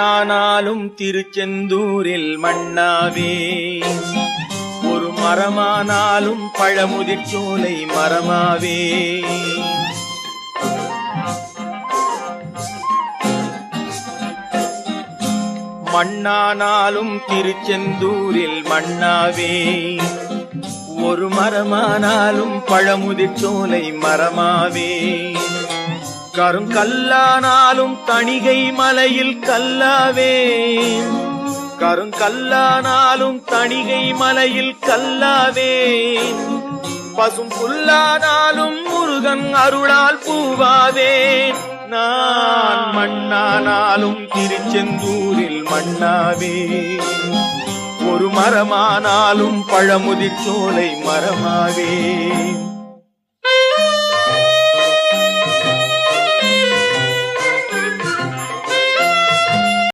ஆனாலும் திருச்செந்தூரில் மண்ணாவே, ஒரு மரமானாலும் பழமுதிர்ச்சோலை மரமாவே. மண்ணானாலும் திருச்செந்தூரில் மண்ணாவே, ஒரு மரமானாலும் பழமுதிர்ச்சோலை மரமாவே. கருங்கல்லானாலும் தணிகை மலையில் கல்லாவே, கருங்கல்லானாலும் தணிகை மலையில் கல்லாவே. பசும் புல்லானாலும் முருகன் அருளால் பூவாவே. நான் மண்ணானாலும் திருச்செந்தூரில் மண்ணாவே, ஒரு மரமானாலும் பழமுதிர்ச்சோலை மரமாவே.